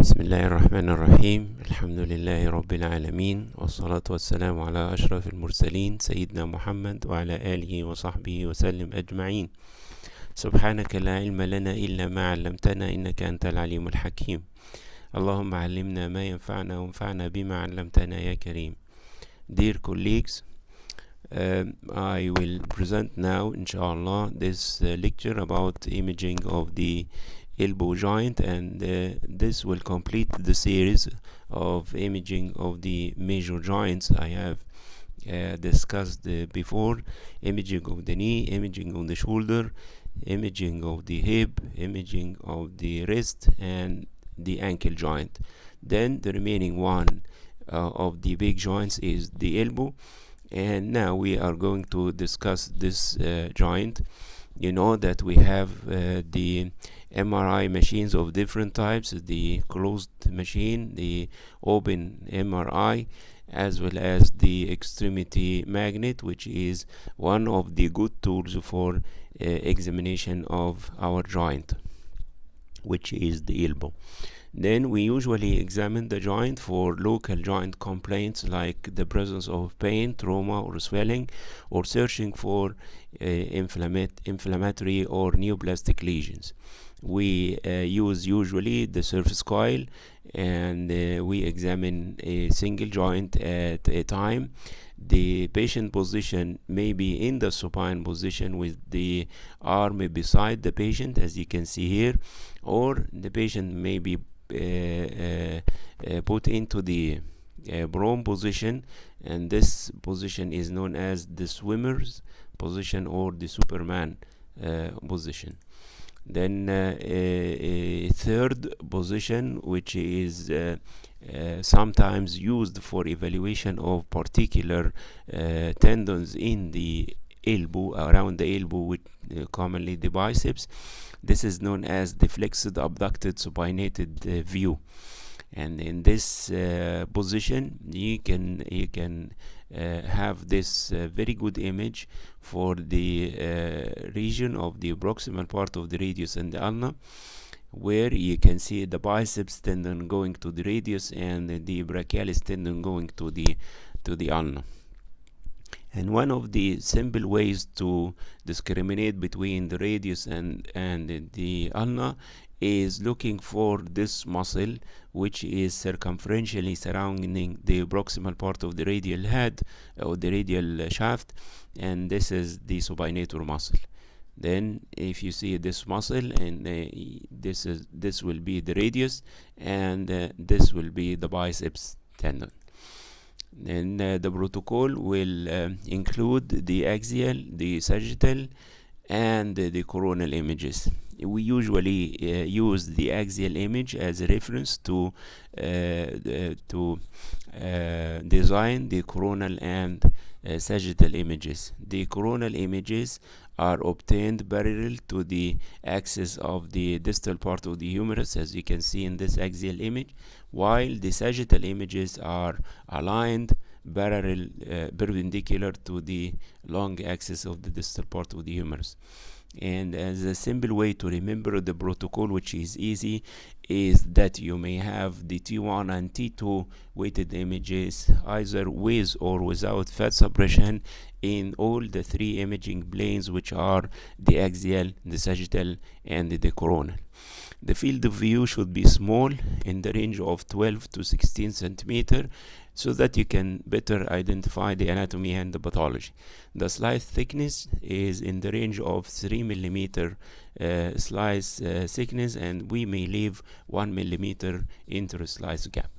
بسم الله الرحمن الرحيم. الحمد لله رب العالمين، والصلاة والسلام على أشرف المرسلين سيدنا محمد وعلى آله وصحبه وسلم أجمعين. سبحانك لا علم لنا إلا ما علمتنا، إنك أنت العليم الحكيم. اللهم علمنا ما ينفعنا وانفعنا بما علمتنا يا كريم. Dear colleagues, I will present now inshallah this lecture about imaging of the elbow joint, and this will complete the series of imaging of the major joints I have discussed before: imaging of the knee, imaging of the shoulder, imaging of the hip, imaging of the wrist, and the ankle joint. Then the remaining one of the big joints is the elbow, and now we are going to discuss this joint. You know that we have the MRI machines of different types: the closed machine, the open MRI, as well as the extremity magnet, which is one of the good tools for examination of our joint, which is the elbow. Then we usually examine the joint for local joint complaints like the presence of pain, trauma, or swelling, or searching for inflammatory or neoplastic lesions. We use usually the surface coil, and we examine a single joint at a time. The patient position may be in the supine position with the arm beside the patient, as you can see here, or the patient may be put into the prone position, and this position is known as the swimmer's position or the Superman position. Then a third position, which is sometimes used for evaluation of particular tendons in the elbow, around the elbow, with commonly the biceps. This is known as the flexed abducted supinated view, and in this position you can have this very good image for the region of the proximal part of the radius and the ulna, where you can see the biceps tendon going to the radius and the brachialis tendon going to the ulna. And one of the simple ways to discriminate between the radius and the ulna is looking for this muscle, which is circumferentially surrounding the proximal part of the radial head or the radial shaft, and this is the supinator muscle. Then if you see this muscle, and this will be the radius, and this will be the biceps tendon. Then the protocol will include the axial, the sagittal, and the coronal images. We usually use the axial image as a reference to design the coronal and sagittal images. The coronal images are obtained parallel to the axis of the distal part of the humerus, as you can see in this axial image, while the sagittal images are aligned perpendicular to the long axis of the distal part of the humerus. And as a simple way to remember the protocol, which is easy, is that you may have the T1 and T2 weighted images either with or without fat suppression in all the three imaging planes, which are the axial, the sagittal, and the coronal. The field of view should be small, in the range of 12 to 16 centimeter, so that you can better identify the anatomy and the pathology. The slice thickness is in the range of 3 millimeter slice thickness, and we may leave 1 millimeter inter-slice gap.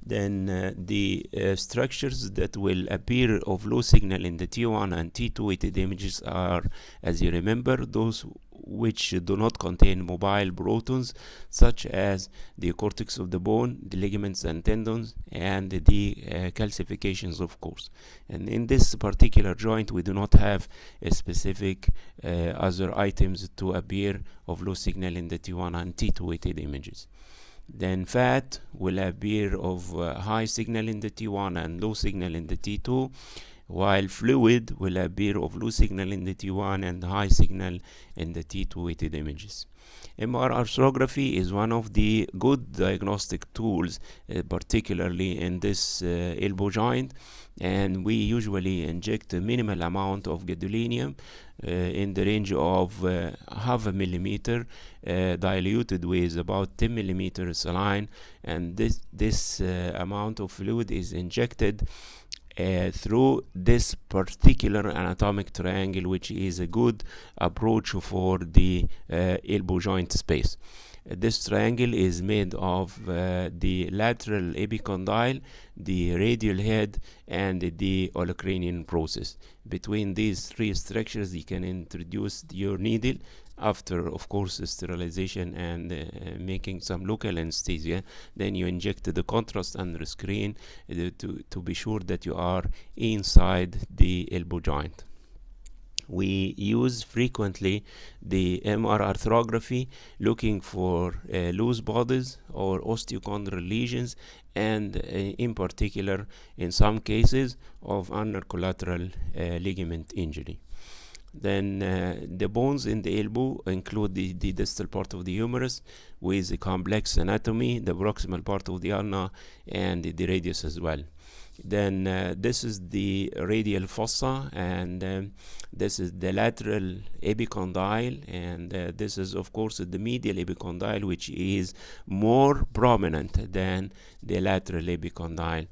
Then the structures that will appear of low signal in the T1 and T2 weighted images are, as you remember, those which do not contain mobile protons, such as the cortex of the bone, the ligaments and tendons, and the calcifications, of course. And in this particular joint, we do not have a specific other items to appear of low signal in the T1 and T2 weighted images. Then fat will appear of high signal in the T1 and low signal in the T2. while fluid will appear of low signal in the T1 and high signal in the T2 weighted images. MR arthrography is one of the good diagnostic tools, particularly in this elbow joint, and we usually inject a minimal amount of gadolinium in the range of half a millimeter, diluted with about 10 millimeters saline, and this amount of fluid is injected through this particular anatomic triangle, which is a good approach for the elbow joint space. This triangle is made of the lateral epicondyle, the radial head, and the olecranian process. Between these three structures, you can introduce your needle after, of course, sterilization and making some local anesthesia. Then you inject the contrast under screen to be sure that you are inside the elbow joint. We use frequently the MR arthrography looking for loose bodies or osteochondral lesions, and in particular in some cases of ulnar collateral ligament injury. Then the bones in the elbow include the distal part of the humerus with a complex anatomy, the proximal part of the ulna, and the radius as well. Then this is the radial fossa, and this is the lateral epicondyle, and this is of course the medial epicondyle, which is more prominent than the lateral epicondyle.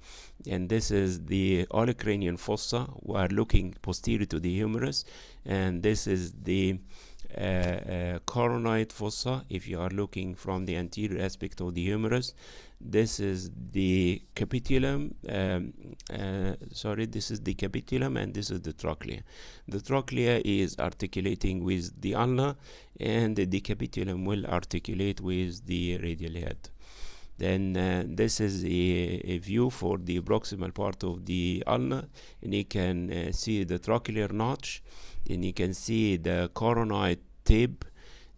And this is the olecranian fossa. We are looking posterior to the humerus, and this is the coronoid fossa if you are looking from the anterior aspect of the humerus. This is the capitulum, this is the capitulum, and this is the trochlea. The trochlea is articulating with the ulna, and the capitulum will articulate with the radial head. Then this is a view for the proximal part of the ulna, and you can see the trochlear notch, and you can see the coronoid tip,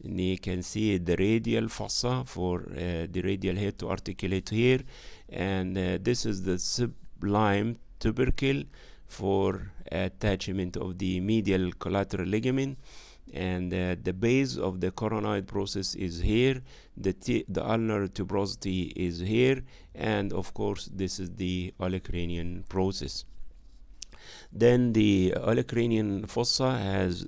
and you can see the radial fossa for the radial head to articulate here, and this is the sublime tubercle for attachment of the medial collateral ligament, and the base of the coronoid process is here, the ulnar tuberosity is here, and of course this is the olecranian process. Then the olecranian fossa has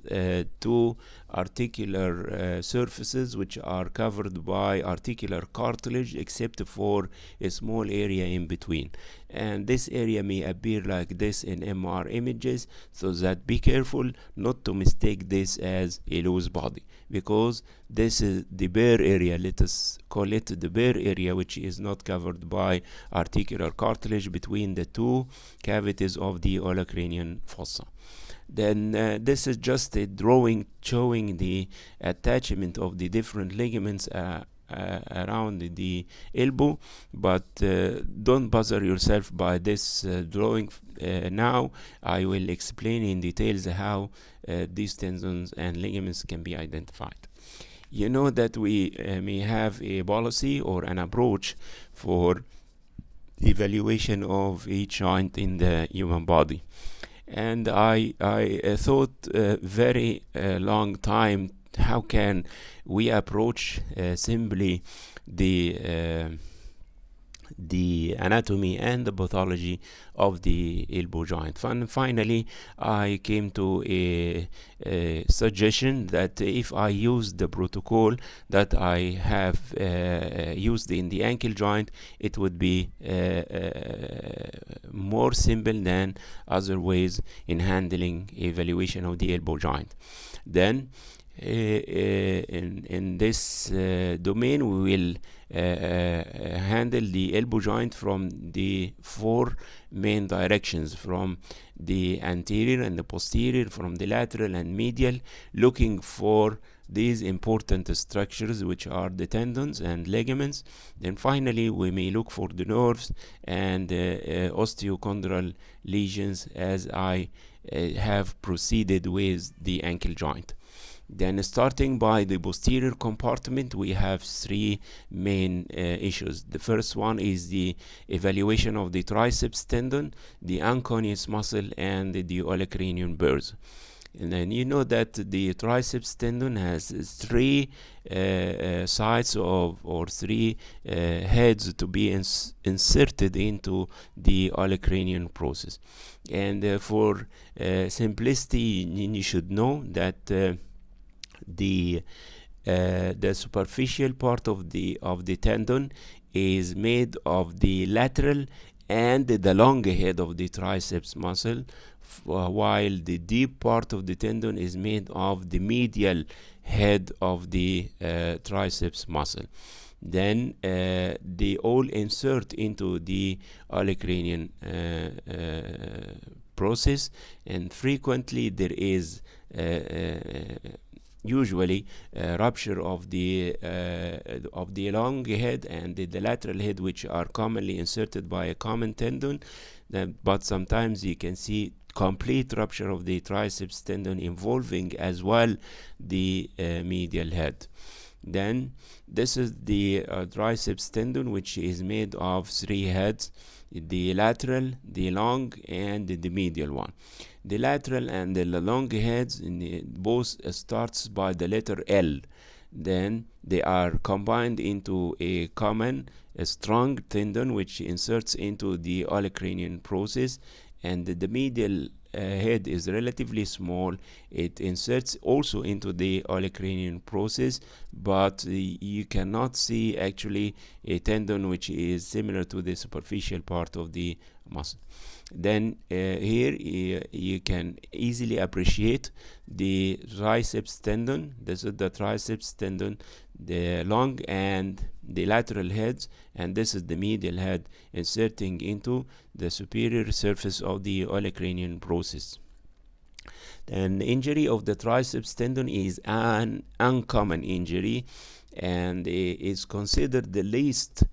two articular surfaces which are covered by articular cartilage except for a small area in between, and this area may appear like this in MR images, so that be careful not to mistake this as a loose body, because this is the bare area, let us call it the bare area, which is not covered by articular cartilage between the two cavities of the olecranian fossa. Then this is just a drawing showing the attachment of the different ligaments around the elbow, but don't bother yourself by this drawing. Now I will explain in details how these tendons and ligaments can be identified. You know that we may have a policy or an approach for evaluation of each joint in the human body, and I thought very long time, how can we approach simply the anatomy and the pathology of the elbow joint. Finally, I came to a suggestion that if I use the protocol that I have used in the ankle joint, it would be more simple than other ways in handling evaluation of the elbow joint. Then in this domain, we will handle the elbow joint from the four main directions, from the anterior and the posterior, from the lateral and medial, looking for these important structures which are the tendons and ligaments. Then finally we may look for the nerves and osteochondral lesions, as I have proceeded with the ankle joint. Then starting by the posterior compartment, we have three main issues. The first one is the evaluation of the triceps tendon, the anconeus muscle, and the olecranon bursa. And then you know that the triceps tendon has three sides of, or three heads to be inserted into the olecranian process. And for simplicity, you should know that the superficial part of the tendon is made of the lateral and the long head of the triceps muscle, while the deep part of the tendon is made of the medial head of the triceps muscle. Then they all insert into the olecranian process, and frequently there is usually rupture of the long head and the lateral head, which are commonly inserted by a common tendon. But sometimes you can see complete rupture of the triceps tendon involving as well the medial head. Then this is the triceps tendon, which is made of three heads: the lateral, the long, and the medial one. The lateral and the long heads both starts by the letter L. Then they are combined into a common, strong tendon, which inserts into the olecranian process. And the medial head is relatively small. It inserts also into the olecranian process, but you cannot see actually a tendon which is similar to the superficial part of the muscle. Then here you can easily appreciate the triceps tendon. This is the triceps tendon, the long and the lateral heads, and this is the medial head inserting into the superior surface of the olecranian process. An injury of the triceps tendon is an uncommon injury, and is considered the least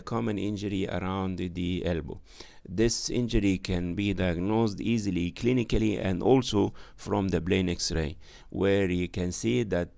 common injury around the elbow. This injury can be diagnosed easily clinically and also from the plain X-ray, where you can see that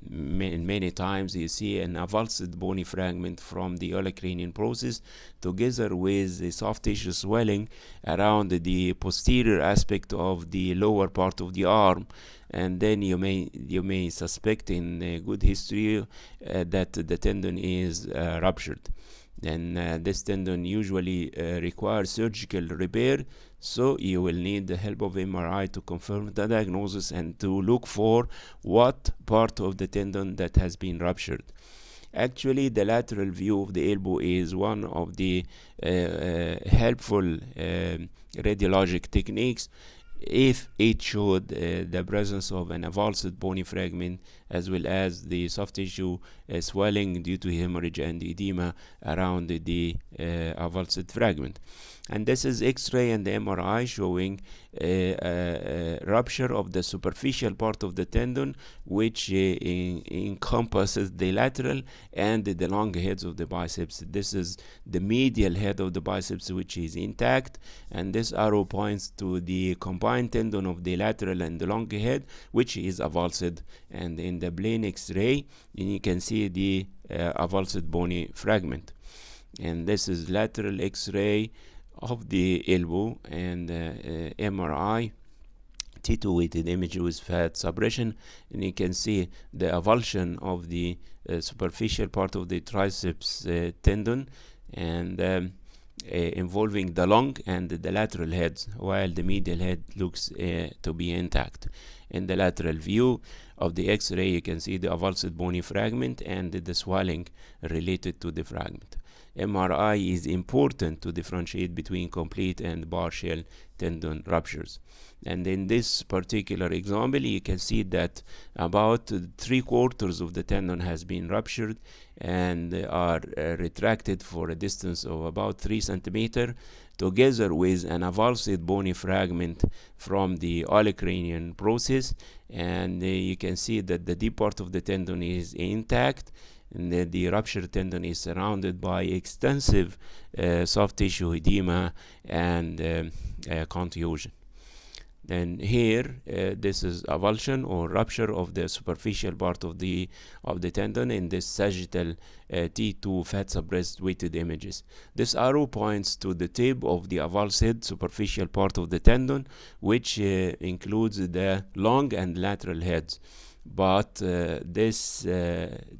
many times you see an avulsed bony fragment from the olecranian process together with the soft tissue swelling around the posterior aspect of the lower part of the arm. And then you may suspect in good history that the tendon is ruptured. Then this tendon usually requires surgical repair, so you will need the help of MRI to confirm the diagnosis and to look for what part of the tendon that has been ruptured. Actually, the lateral view of the elbow is one of the helpful radiologic techniques if it showed the presence of an avulsed bony fragment as well as the soft tissue swelling due to hemorrhage and edema around the avulsed fragment. And this is X-ray and the MRI showing a rupture of the superficial part of the tendon, which encompasses the lateral and the long heads of the biceps. This is the medial head of the biceps, which is intact, and this arrow points to the combined tendon of the lateral and the long head, which is avulsed. And in the plain X-ray, you can see the avulsed bony fragment. And this is lateral X-ray of the elbow, and MRI T2 weighted image with fat suppression, and you can see the avulsion of the superficial part of the triceps tendon, and involving the long and the lateral heads, while the medial head looks to be intact. In the lateral view of the X-ray, you can see the avulsed bony fragment and the swelling related to the fragment. MRI is important to differentiate between complete and partial tendon ruptures. And in this particular example, you can see that about 3/4 of the tendon has been ruptured and are retracted for a distance of about 3 centimeters, together with an avulsed bony fragment from the olecranian process. And you can see that the deep part of the tendon is intact, and the ruptured tendon is surrounded by extensive soft tissue edema and contusion. Then here, this is avulsion or rupture of the superficial part of the tendon in this sagittal T2 fat suppressed weighted images. This arrow points to the tip of the avulsed superficial part of the tendon, which includes the long and lateral heads. But this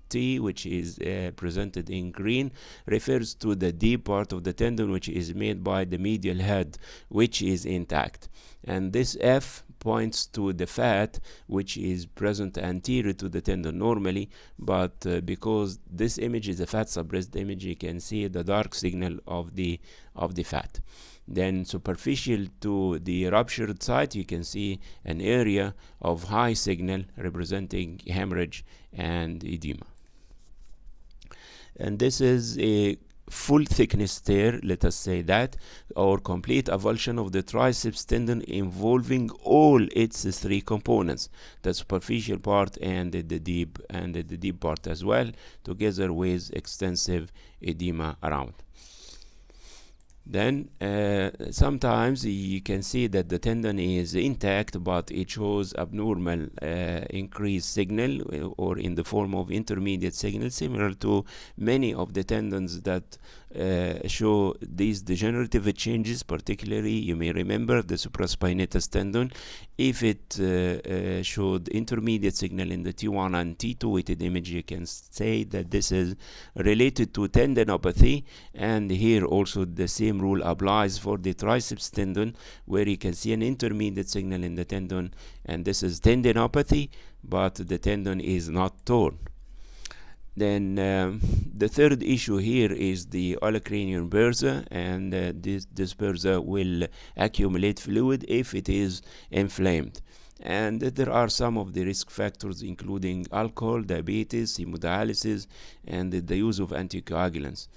T, which is presented in green, refers to the deep part of the tendon, which is made by the medial head, which is intact. And this F points to the fat, which is present anterior to the tendon normally, but because this image is a fat suppressed image, you can see the dark signal of the fat. Then superficial to the ruptured site, you can see an area of high signal representing hemorrhage and edema. And this is a full thickness tear, let us say that, or complete avulsion of the triceps tendon involving all its three components, the superficial part and the deep part as well, together with extensive edema around. Then sometimes you can see that the tendon is intact, but it shows abnormal increased signal or in the form of intermediate signal, similar to many of the tendons that show these degenerative changes. Particularly, you may remember the supraspinatus tendon. If it showed intermediate signal in the T1 and T2 weighted image, you can say that this is related to tendinopathy. And here also the same rule applies for the triceps tendon, where you can see an intermediate signal in the tendon, and this is tendinopathy, but the tendon is not torn. Then the third issue here is the olecranial bursa, and this bursa will accumulate fluid if it is inflamed. And there are some of the risk factors, including alcohol, diabetes, hemodialysis, and the use of anticoagulants.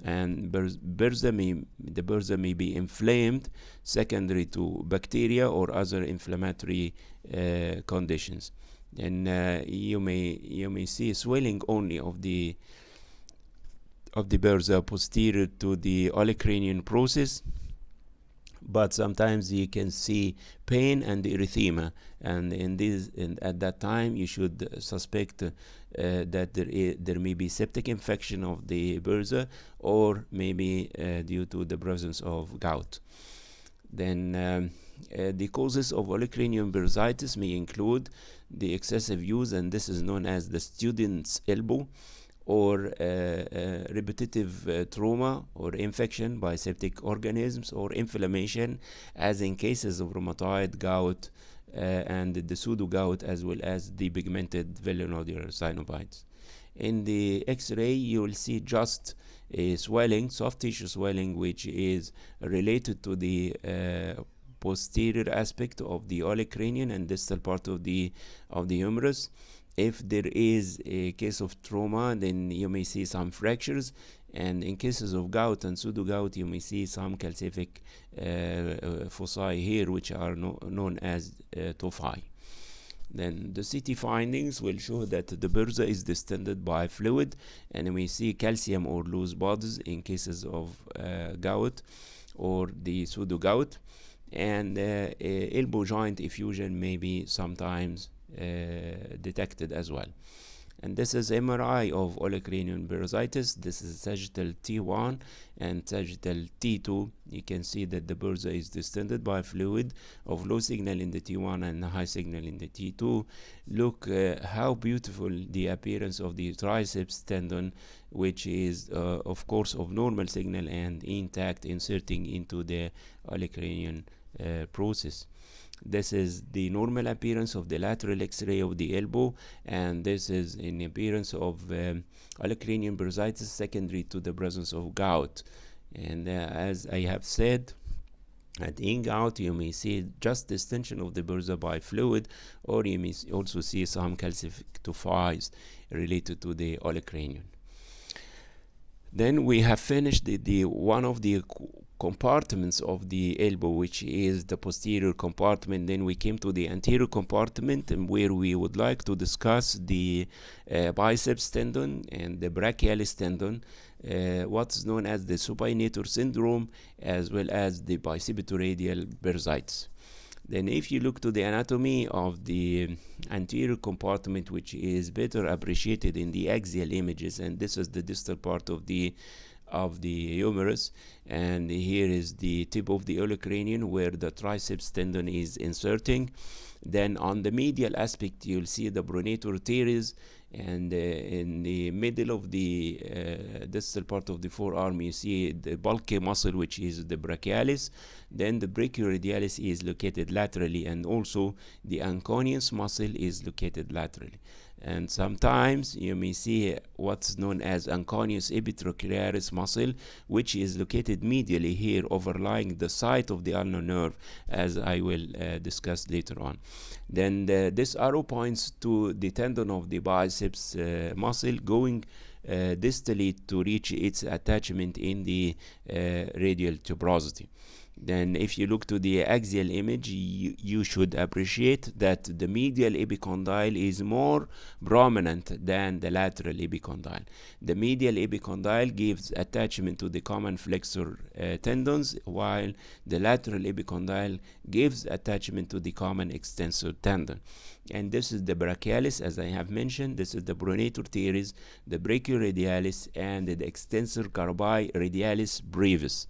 And the bursa may be inflamed secondary to bacteria or other inflammatory conditions. And you may see swelling only of the bursa posterior to the olecranial process, but sometimes you can see pain and erythema, and at that time you should suspect that there may be septic infection of the bursa, or maybe due to the presence of gout. Then the causes of olecranial bursitis may include the excessive use, and this is known as the student's elbow, or repetitive trauma or infection by septic organisms, or inflammation, as in cases of rheumatoid, gout, and the pseudo-gout, as well as the pigmented vellonodular synovitis. In the X-ray, you will see just a swelling, soft tissue swelling, which is related to the posterior aspect of the olecranial and distal part of the humerus. If there is a case of trauma, then you may see some fractures, and in cases of gout and pseudo-gout, you may see some calcific foci here, which are known as tophi. Then the CT findings will show that the bursa is distended by fluid, and we see calcium or loose bodies in cases of gout or the pseudo-gout, and elbow joint effusion may be sometimes detected as well. And this is MRI of olecranial bursitis. This is sagittal T1 and sagittal T2. You can see that the bursa is distended by fluid of low signal in the T1 and high signal in the T2. Look how beautiful the appearance of the triceps tendon, which is of course of normal signal and intact, inserting into the olecranial process. This is the normal appearance of the lateral X-ray of the elbow, and this is an appearance of olecranial bursitis secondary to the presence of gout. And as I have said, in gout you may see just distension of the bursa by fluid, or you may also see some calcific tophi related to the olecranial. Then we have finished the one of the compartments of the elbow, which is the posterior compartment. Then we came to the anterior compartment, where we would like to discuss the biceps tendon and the brachialis tendon, what's known as the supinator syndrome, as well as the bicipitoradial bursitis. Then if you look to the anatomy of the anterior compartment, which is better appreciated in the axial images, and this is the distal part of the humerus, and here is the tip of the olecranium where the triceps tendon is inserting. Then on the medial aspect you'll see the pronator teres, and in the middle of the distal part of the forearm you see the bulky muscle, which is the brachialis. Then the brachioradialis is located laterally, and also the anconeus muscle is located laterally. And sometimes you may see what's known as anconeus epitrochlearis muscle, which is located medially here, overlying the site of the ulnar nerve, as I will discuss later on. Then this arrow points to the tendon of the biceps muscle going distally to reach its attachment in the radial tuberosity. Then if you look to the axial image, you should appreciate that the medial epicondyle is more prominent than the lateral epicondyle. The medial epicondyle gives attachment to the common flexor tendons, while the lateral epicondyle gives attachment to the common extensor tendon. And this is the brachialis, as I have mentioned. This is the pronator teres, the brachioradialis, and the extensor carpi radialis brevis.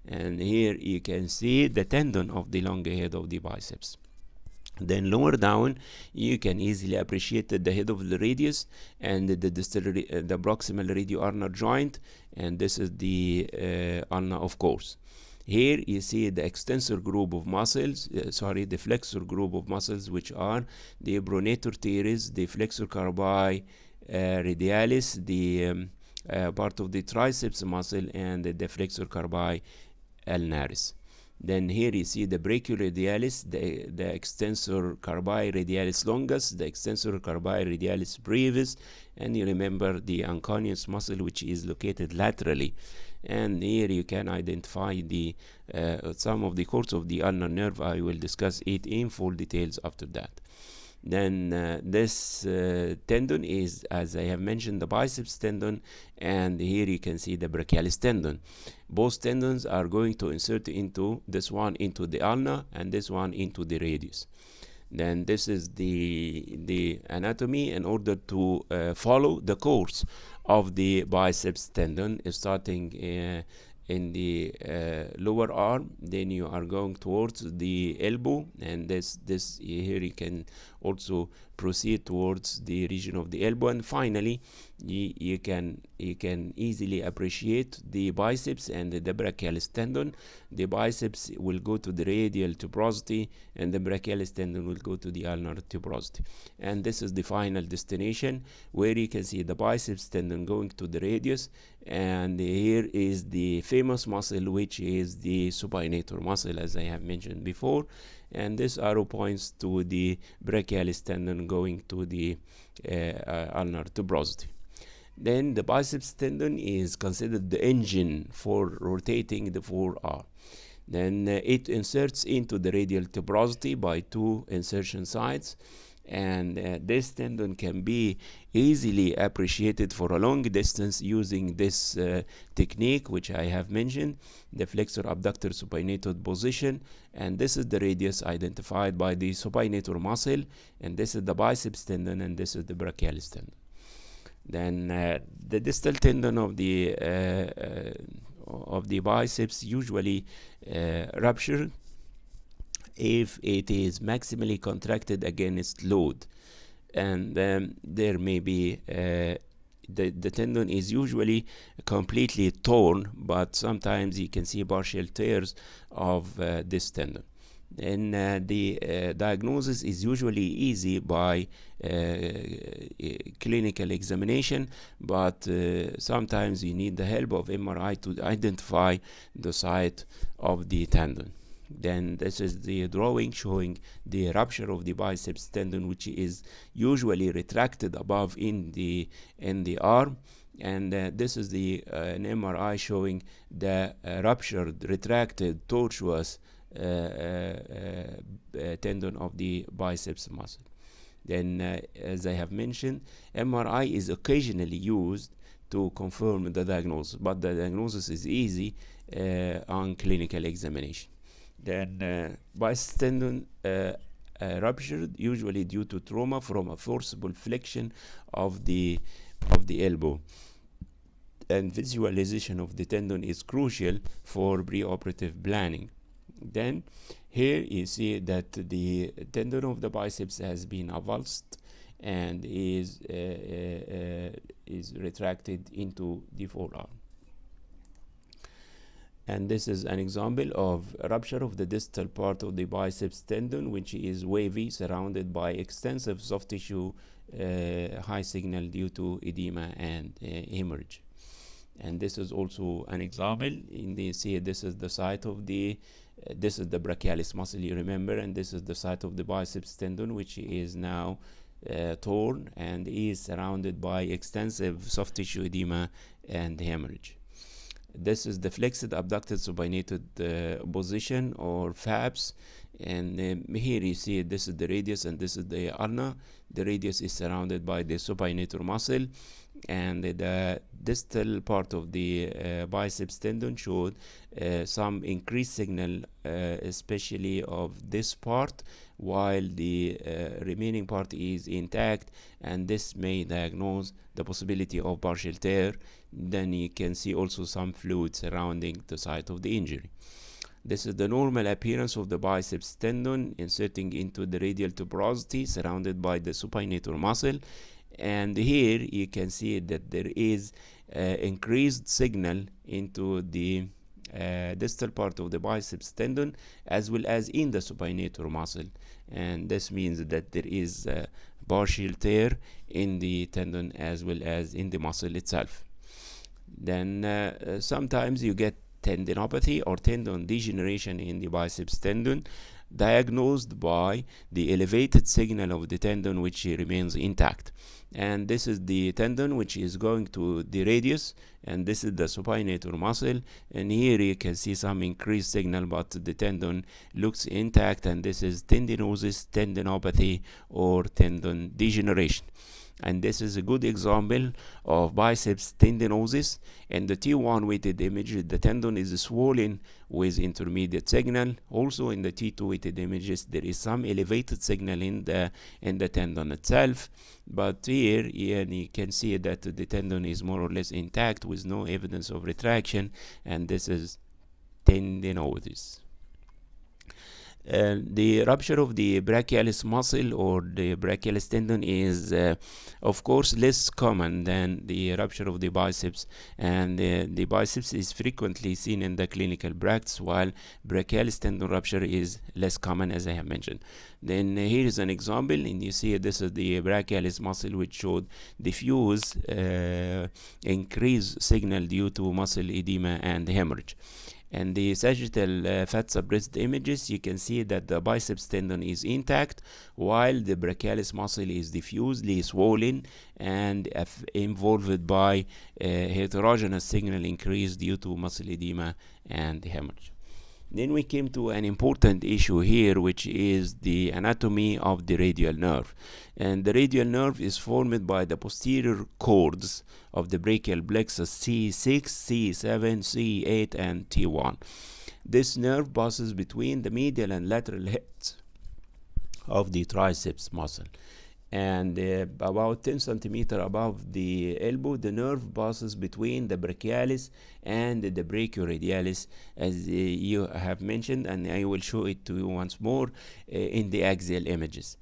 And here you can see the tendon of the long head of the biceps. Then lower down you can easily appreciate the head of the radius and the proximal radio-ulnar joint, and this is the ulna, of course. Here you see the extensor group of muscles, the flexor group of muscles, which are the pronator teres, the flexor carpi radialis, the part of the triceps muscle, and the flexor carpi ulnaris. Then here you see the brachioradialis, the extensor carpi radialis longus, the extensor carpi radialis brevis, and you remember the anconeus muscle, which is located laterally. And here you can identify the some of the cords of the ulnar nerve. I will discuss it in full details after that. Then this tendon is, as I have mentioned, the biceps tendon, and here you can see the brachialis tendon. Both tendons are going to insert into this one into the ulna and this one into the radius. Then this is the anatomy in order to follow the course of the biceps tendon, starting in the lower arm. Then you are going towards the elbow, and this here you can also proceed towards the region of the elbow, and finally you can easily appreciate the biceps and the brachialis tendon. The biceps will go to the radial tuberosity, and the brachialis tendon will go to the ulnar tuberosity. And this is the final destination, where you can see the biceps tendon going to the radius, and here is the famous muscle, which is the supinator muscle, as I have mentioned before. And this arrow points to the brachialis tendon going to the ulnar tuberosity. Then the biceps tendon is considered the engine for rotating the forearm. Then it inserts into the radial tuberosity by two insertion sites, and this tendon can be easily appreciated for a long distance using this technique, which I have mentioned, the flexor abductor supinator position. And this is the radius identified by the supinator muscle, and this is the biceps tendon, and this is the brachialis tendon. Then the distal tendon of the biceps usually rupture if it is maximally contracted against load, and there may be the tendon is usually completely torn, but sometimes you can see partial tears of this tendon. And the diagnosis is usually easy by clinical examination, but sometimes you need the help of MRI to identify the site of the tendon. Then this is the drawing showing the rupture of the biceps tendon, which is usually retracted above in the arm, and this is the an MRI showing the ruptured, retracted, tortuous tendon of the biceps muscle. Then as I have mentioned, MRI is occasionally used to confirm the diagnosis, but the diagnosis is easy on clinical examination. Then biceps tendon ruptured usually due to trauma from a forcible flexion of the elbow, and visualization of the tendon is crucial for preoperative planning. Then here you see that the tendon of the biceps has been avulsed and is retracted into the forearm. And this is an example of a rupture of the distal part of the biceps tendon, which is wavy, surrounded by extensive soft tissue, high signal due to edema and hemorrhage. And this is also an example. In the see, this is the site of the this is the brachialis muscle, you remember, and this is the site of the biceps tendon, which is now torn and is surrounded by extensive soft tissue edema and hemorrhage. This is the flexed abducted supinated position, or FABS, and here you see this is the radius and this is the ulna. The radius is surrounded by the supinator muscle, and the distal part of the biceps tendon showed some increased signal, especially of this part, while the remaining part is intact, and this may diagnose the possibility of partial tear. Then you can see also some fluid surrounding the site of the injury. This is the normal appearance of the biceps tendon inserting into the radial tuberosity surrounded by the supinator muscle. And here you can see that there is increased signal into the distal part of the biceps tendon as well as in the supinator muscle, and this means that there is partial tear in the tendon as well as in the muscle itself. Then sometimes you get tendinopathy or tendon degeneration in the biceps tendon, diagnosed by the elevated signal of the tendon which remains intact. And this is the tendon which is going to the radius, and this is the supinator muscle, and here you can see some increased signal, but the tendon looks intact, and this is tendinosis, tendinopathy, or tendon degeneration. And this is a good example of biceps tendinosis. In the T1 weighted image, the tendon is swollen with intermediate signal. Also in the T2 weighted images, there is some elevated signal in the tendon itself. But here you can see that the tendon is more or less intact with no evidence of retraction, and this is tendinosis. The rupture of the brachialis muscle or the brachialis tendon is of course less common than the rupture of the biceps, and the biceps is frequently seen in the clinical practice, while brachialis tendon rupture is less common, as I have mentioned. Then here is an example, and you see this is the brachialis muscle, which showed diffuse increased signal due to muscle edema and hemorrhage. And the sagittal fat suppressed images, you can see that the biceps tendon is intact, while the brachialis muscle is diffusely swollen and involved by heterogeneous signal increase due to muscle edema and hemorrhage. Then we came to an important issue here, which is the anatomy of the radial nerve. And the radial nerve is formed by the posterior cords of the brachial plexus C6, C7, C8, and T1. This nerve passes between the medial and lateral heads of the triceps muscle. And about 10 centimeters above the elbow, the nerve passes between the brachialis and the brachioradialis, as you have mentioned, and I will show it to you once more in the axial images.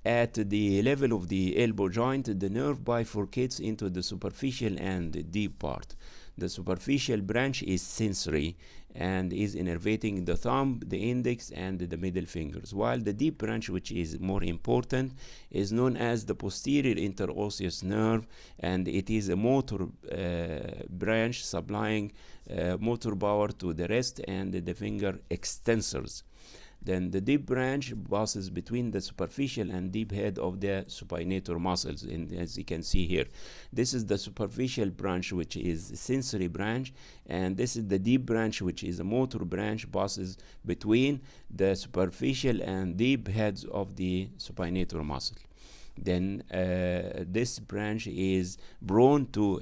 At the level of the elbow joint, the nerve bifurcates into the superficial and the deep part. The superficial branch is sensory and is innervating the thumb, the index, and the middle fingers, while the deep branch, which is more important, is known as the posterior interosseous nerve, and it is a motor branch supplying motor power to the wrist and the finger extensors. Then the deep branch passes between the superficial and deep head of the supinator muscles, and as you can see here, this is the superficial branch, which is sensory branch, and this is the deep branch, which is a motor branch, passes between the superficial and deep heads of the supinator muscle. then this branch is prone to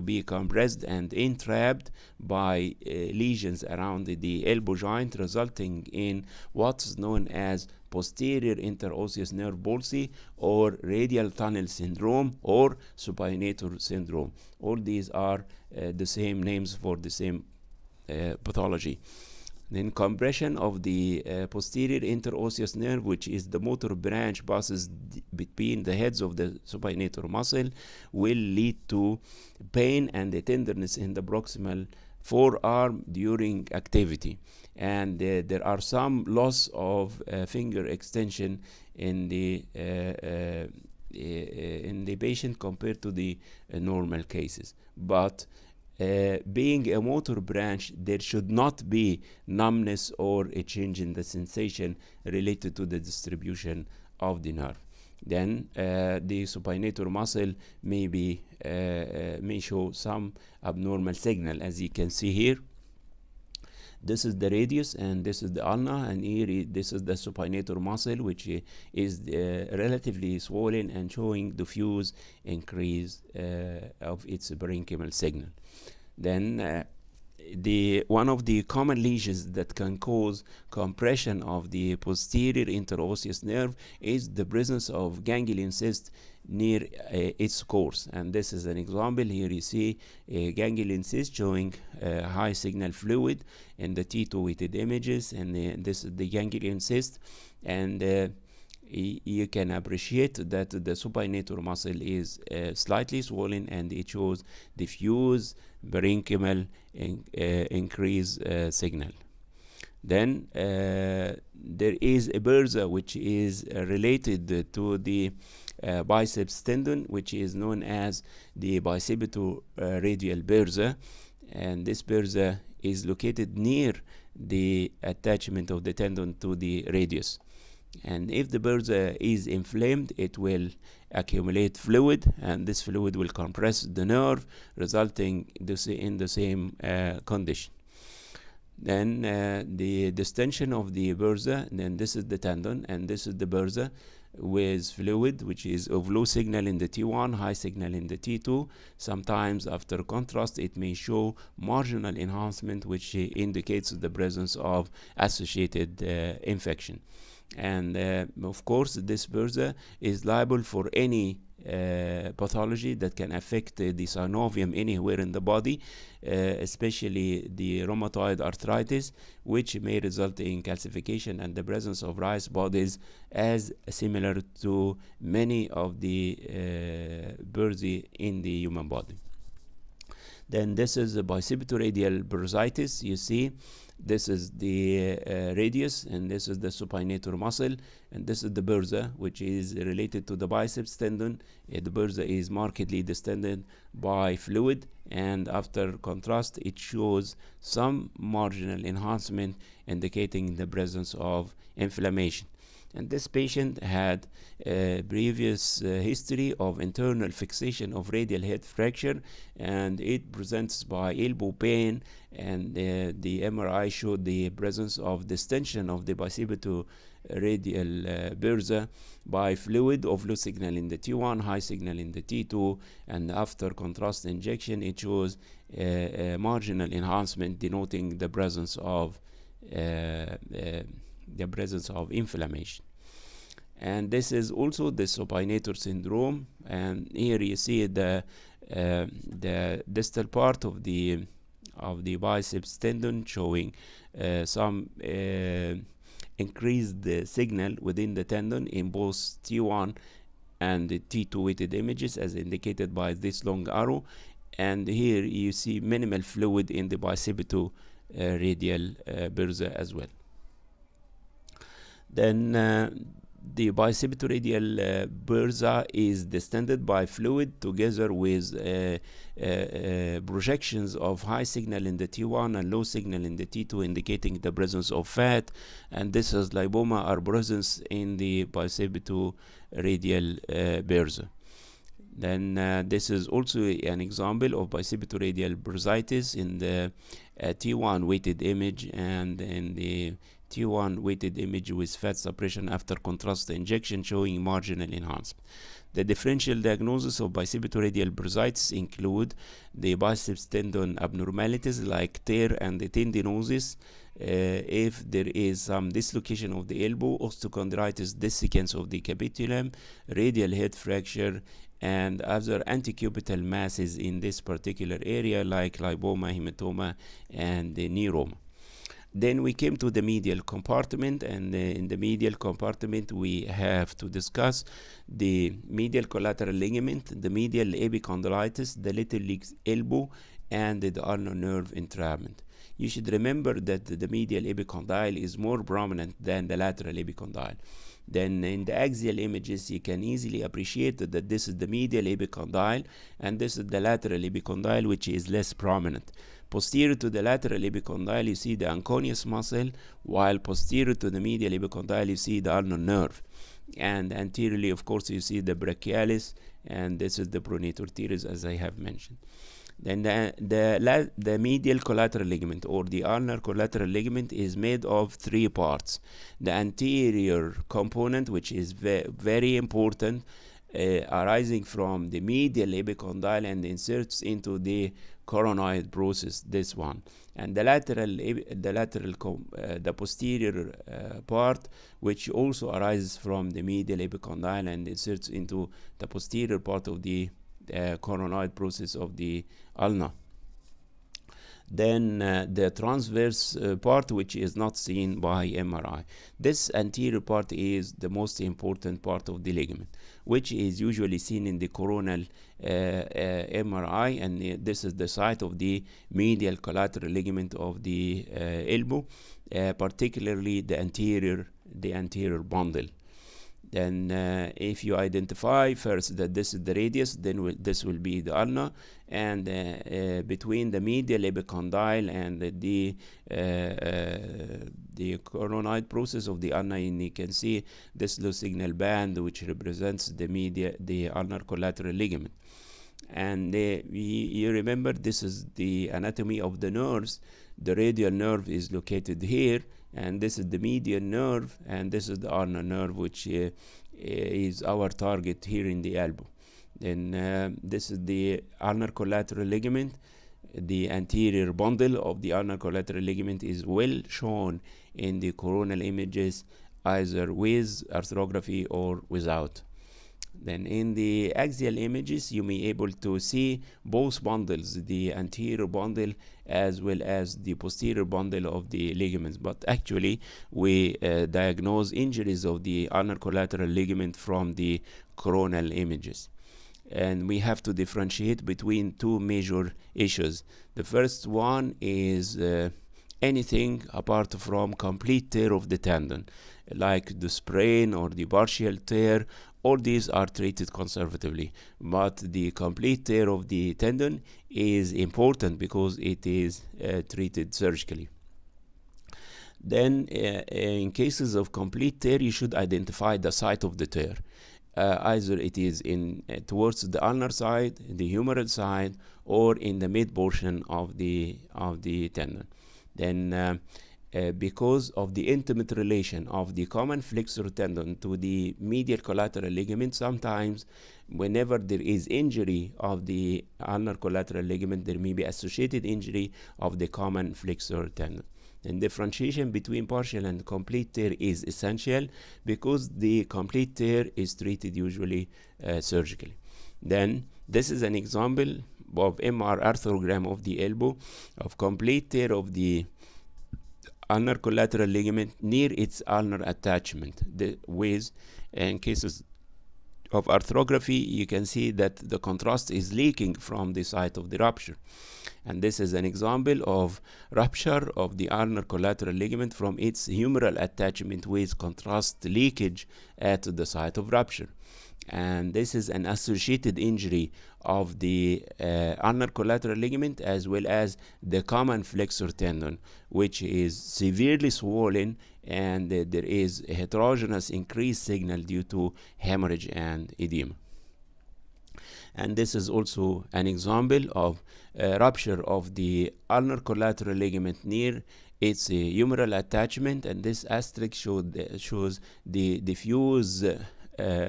be compressed and entrapped by lesions around the elbow joint, resulting in what's known as posterior interosseous nerve palsy or radial tunnel syndrome or supinator syndrome. All these are the same names for the same pathology. Then compression of the posterior interosseous nerve, which is the motor branch passes between the heads of the supinator muscle, will lead to pain and the tenderness in the proximal forearm during activity. And there are some loss of finger extension in the patient compared to the normal cases. But being a motor branch, there should not be numbness or a change in the sensation related to the distribution of the nerve. Then the supinator muscle may show some abnormal signal, as you can see here. This is the radius and this is the ulna, and here this is the supinator muscle, which is relatively swollen and showing diffuse increase of its parenchymal signal. Then one of the common lesions that can cause compression of the posterior interosseous nerve is the presence of ganglion cyst near its course, and this is an example. Here you see a ganglion cyst showing high signal fluid in the T2 weighted images, and this is the ganglion cyst, and you can appreciate that the supinator muscle is slightly swollen and it shows diffuse parenchymal increase signal. Then there is a bursa which is related to the biceps tendon, which is known as the bicipito-radial bursa, and this bursa is located near the attachment of the tendon to the radius. And if the bursa is inflamed, it will accumulate fluid, and this fluid will compress the nerve, resulting in the same condition. Then the distension of the bursa, then this is the tendon and this is the bursa with fluid, which is of low signal in the T1, high signal in the T2. Sometimes after contrast it may show marginal enhancement, which indicates the presence of associated infection. And of course this bursa is liable for any pathology that can affect the synovium anywhere in the body, especially the rheumatoid arthritis, which may result in calcification and the presence of rice bodies, as similar to many of the bursae in the human body. Then this is the bicipito-radial bursitis. You see, this is the radius, and this is the supinator muscle, and this is the bursa, which is related to the biceps tendon. The bursa is markedly distended by fluid, and after contrast it shows some marginal enhancement indicating the presence of inflammation. And this patient had a previous history of internal fixation of radial head fracture, and it presents by elbow pain, and the MRI showed the presence of distension of the bicipito-radial bursa by fluid of low signal in the T1, high signal in the T2, and after contrast injection it shows a marginal enhancement denoting the presence of inflammation. And this is also the supinator syndrome, and here you see the distal part of the biceps tendon showing some increased signal within the tendon in both T1 and the T2 weighted images, as indicated by this long arrow, and here you see minimal fluid in the bicipito-radial bursa as well. Then the bicipito-radial bursa is distended by fluid together with projections of high signal in the T1 and low signal in the T2, indicating the presence of fat, and this is lipoma arborescens in the bicipito-radial bursa. Then this is also an example of bicipitoradial bursitis in the T1 weighted image, and in the T1 weighted image with fat suppression after contrast injection showing marginal enhancement. The differential diagnosis of bicipitoradial bursitis include the biceps tendon abnormalities like tear and the tendinosis. If there is some dislocation of the elbow, osteochondritis dissecans of the capitulum, radial head fracture, and other antecubital masses in this particular area like lipoma, hematoma, and the neuroma. Then we came to the medial compartment, and in the medial compartment we have to discuss the medial collateral ligament, the medial epicondylitis, the little league elbow, and the ulnar nerve entrapment. You should remember that the medial epicondyle is more prominent than the lateral epicondyle. Then in the axial images, you can easily appreciate that this is the medial epicondyle and this is the lateral epicondyle, which is less prominent. Posterior to the lateral epicondyle, you see the anconeus muscle, while posterior to the medial epicondyle, you see the ulnar nerve. And anteriorly, of course, you see the brachialis, and this is the pronator teres, as I have mentioned. Then the medial collateral ligament, or the ulnar collateral ligament, is made of three parts. The anterior component, which is very important, arising from the medial epicondyle and inserts into the coronoid process, this one. And the posterior part, which also arises from the medial epicondyle and inserts into the posterior part of the coronoid process of the ulna. Then the transverse part, which is not seen by MRI. This anterior part is the most important part of the ligament, which is usually seen in the coronal MRI, and this is the site of the medial collateral ligament of the elbow, particularly the anterior bundle. Then if you identify first that this is the radius, then this will be the ulna, and between the medial epicondyle and the coronoid process of the ulna, and you can see this low signal band, which represents the ulnar collateral ligament. And you remember, this is the anatomy of the nerves. The radial nerve is located here, and this is the median nerve, and this is the ulnar nerve, which is our target here in the elbow. Then this is the ulnar collateral ligament. The anterior bundle of the ulnar collateral ligament is well shown in the coronal images, either with arthrography or without. Then in the axial images, you may be able to see both bundles, the anterior bundle as well as the posterior bundle of the ligaments. But actually, we diagnose injuries of the ulnar collateral ligament from the coronal images. And we have to differentiate between two major issues. The first one is anything apart from complete tear of the tendon, like the sprain or the partial tear. All these are treated conservatively, but the complete tear of the tendon is important because it is treated surgically. Then in cases of complete tear, you should identify the site of the tear. Either it is towards the ulnar side, the humeral side, or in the mid portion of the tendon. Then because of the intimate relation of the common flexor tendon to the medial collateral ligament, sometimes whenever there is injury of the ulnar collateral ligament, there may be associated injury of the common flexor tendon. And differentiation between partial and complete tear is essential because the complete tear is treated usually surgically. Then this is an example of MR arthrogram of the elbow of complete tear of the ulnar collateral ligament near its ulnar attachment. In cases of arthrography, you can see that the contrast is leaking from the site of the rupture. And this is an example of rupture of the ulnar collateral ligament from its humeral attachment with contrast leakage at the site of rupture. And this is an associated injury of the ulnar collateral ligament as well as the common flexor tendon, which is severely swollen, and there is a heterogeneous increased signal due to hemorrhage and edema. And this is also an example of rupture of the ulnar collateral ligament near its humeral attachment, and this asterisk shows the diffuse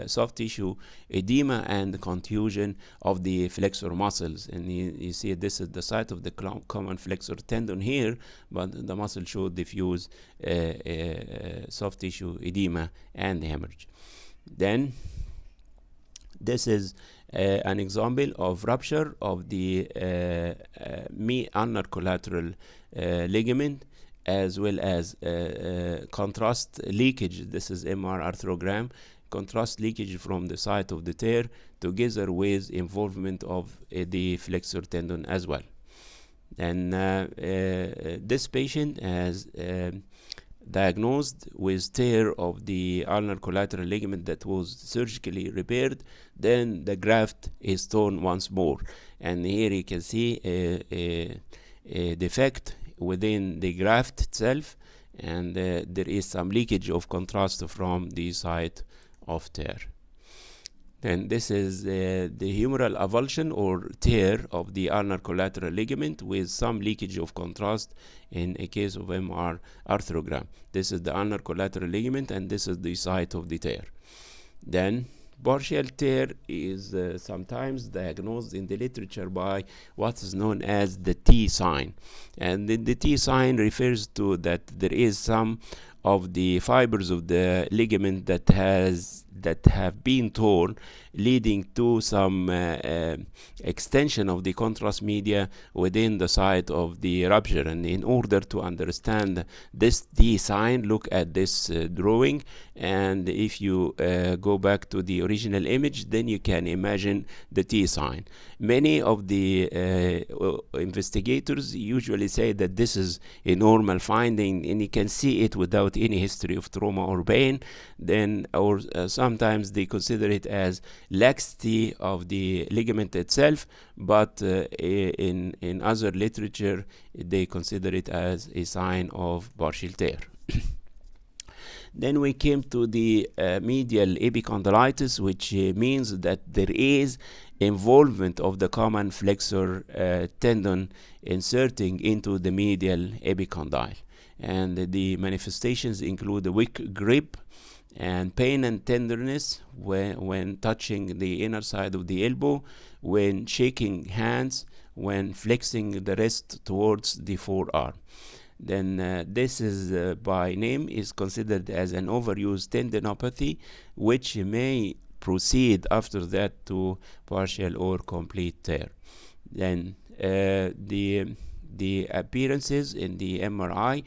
soft tissue edema and contusion of the flexor muscles. And you see this is the site of the common flexor tendon here, but the muscle showed diffuse soft tissue edema and hemorrhage. Then this is an example of rupture of the ulnar collateral ligament, as well as contrast leakage. This is MR arthrogram. Contrast leakage from the site of the tear, together with involvement of the flexor tendon as well. And this patient has diagnosed with tear of the ulnar collateral ligament that was surgically repaired. Then the graft is torn once more, and here you can see a defect within the graft itself, and there is some leakage of contrast from the site of tear. Then this is the humeral avulsion or tear of the ulnar collateral ligament with some leakage of contrast in a case of MR arthrogram. This is the ulnar collateral ligament, and this is the site of the tear. Then partial tear is sometimes diagnosed in the literature by what is known as the T sign. And the T sign refers to that there is some of the fibers of the ligament that have been torn, leading to some extension of the contrast media within the site of the rupture. And in order to understand this T sign, look at this drawing, and if you go back to the original image, then you can imagine the T sign. Many of the investigators usually say that this is a normal finding, and you can see it without any history of trauma or pain. Then, or sometimes they consider it as laxity of the ligament itself, but in other literature they consider it as a sign of partial tear. Then we came to the medial epicondylitis, which means that there is involvement of the common flexor tendon inserting into the medial epicondyle. And the manifestations include a weak grip and pain and tenderness when touching the inner side of the elbow, when shaking hands, when flexing the wrist towards the forearm. Then this is by name is considered as an overuse tendinopathy, which may proceed after that to partial or complete tear. Then the appearances in the MRI,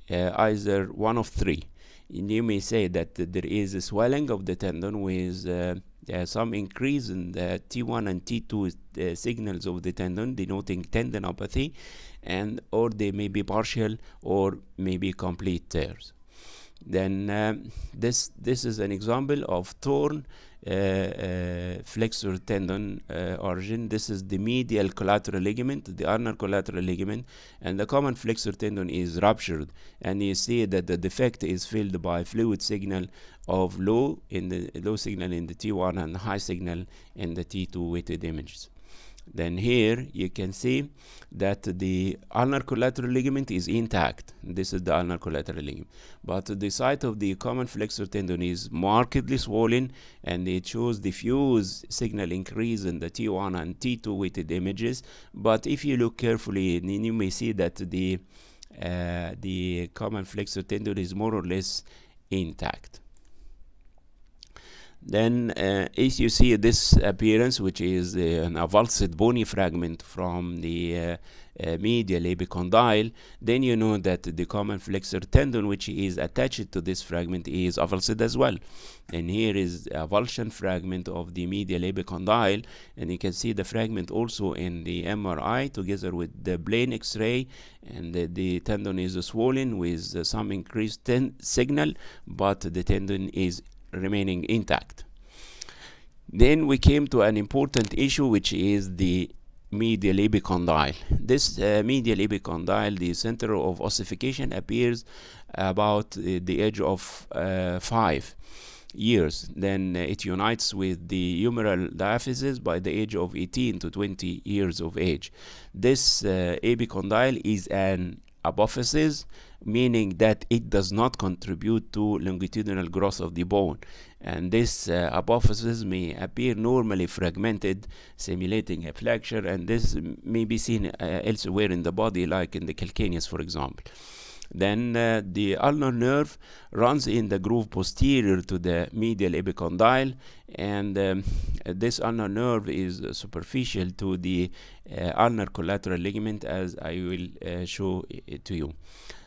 either one of three. You may say that there is a swelling of the tendon with some increase in the T1 and T2 signals of the tendon, denoting tendinopathy, and or they may be partial or maybe complete tears. Then this is an example of torn flexor tendon origin. This is the medial collateral ligament, the ulnar collateral ligament, and the common flexor tendon is ruptured, and you see that the defect is filled by fluid signal of low signal in the T1 and high signal in the T2 weighted images. Then here you can see that the ulnar collateral ligament is intact. This is the ulnar collateral ligament, but the site of the common flexor tendon is markedly swollen, and it shows diffuse signal increase in the T1 and T2 weighted images. But if you look carefully, then you may see that the common flexor tendon is more or less intact. Then if you see this appearance, which is an avulsed bony fragment from the medial epicondyle, then you know that the common flexor tendon, which is attached to this fragment, is avulsed as well. And here is a avulsion fragment of the medial epicondyle, and you can see the fragment also in the MRI together with the plain X-ray, and the tendon is swollen with some increased signal, but the tendon is remaining intact. Then we came to an important issue, which is the medial epicondyle. This medial epicondyle, the center of ossification, appears about the age of 5. years. Then it unites with the humeral diaphysis by the age of 18 to 20 years of age. This epicondyle is an apophysis, meaning that it does not contribute to longitudinal growth of the bone. And this apophysis may appear normally fragmented, simulating a fracture, and this may be seen elsewhere in the body, like in the calcaneus, for example. Then the ulnar nerve runs in the groove posterior to the medial epicondyle, and this ulnar nerve is superficial to the ulnar collateral ligament, as I will show it to you.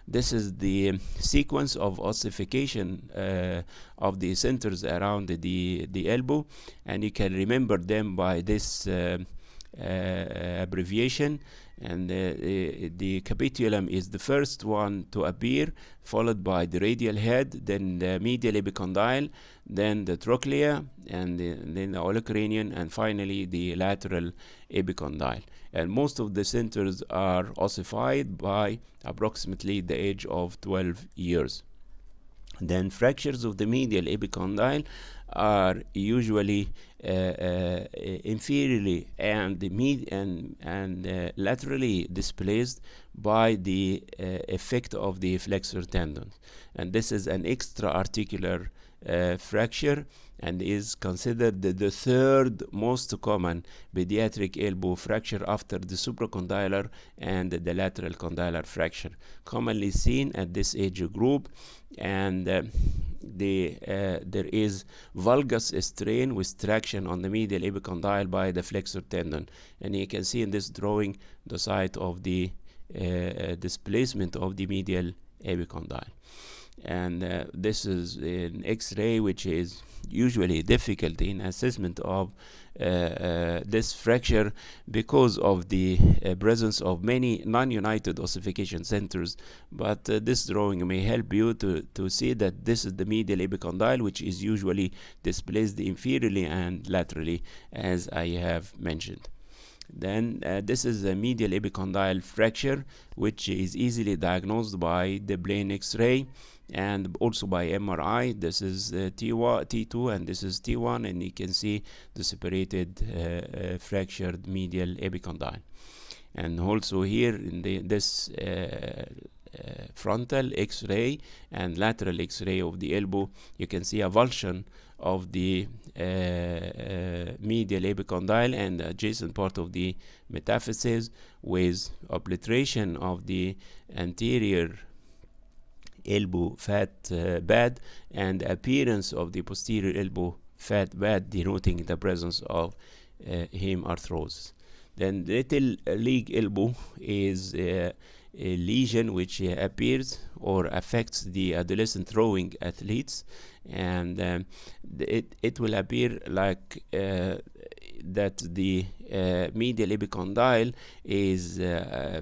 This is the sequence of ossification of the centers around the elbow, and you can remember them by this abbreviation. And the capitulum is the first one to appear, followed by the radial head, then the medial epicondyle, then the trochlea, and then the olecranian, and finally the lateral epicondyle. And most of the centers are ossified by approximately the age of 12 years. Then fractures of the medial epicondyle are usually inferiorly and laterally displaced by the effect of the flexor tendon, and this is an extra-articular fracture and is considered the third most common pediatric elbow fracture after the supracondylar and the lateral condylar fracture, commonly seen at this age group. And there is valgus strain with traction on the medial epicondyle by the flexor tendon, and you can see in this drawing the site of the displacement of the medial epicondyle. And this is an X-ray, which is usually difficult in assessment of this fracture because of the presence of many non-united ossification centers, but this drawing may help you to see that this is the medial epicondyle, which is usually displaced inferiorly and laterally, as I have mentioned. Then this is a medial epicondyle fracture, which is easily diagnosed by the plain X-ray and also by MRI. This is T2 and this is T1, and you can see the separated fractured medial epicondyle. And also here in this frontal X-ray and lateral X-ray of the elbow, you can see a avulsion of the medial epicondyle and the adjacent part of the metaphysis, with obliteration of the anterior elbow fat bed and appearance of the posterior elbow fat bed, denoting the presence of hem arthrosis. Then little league elbow is a lesion which appears or affects the adolescent rowing athletes, and it will appear like that the medial epicondyle is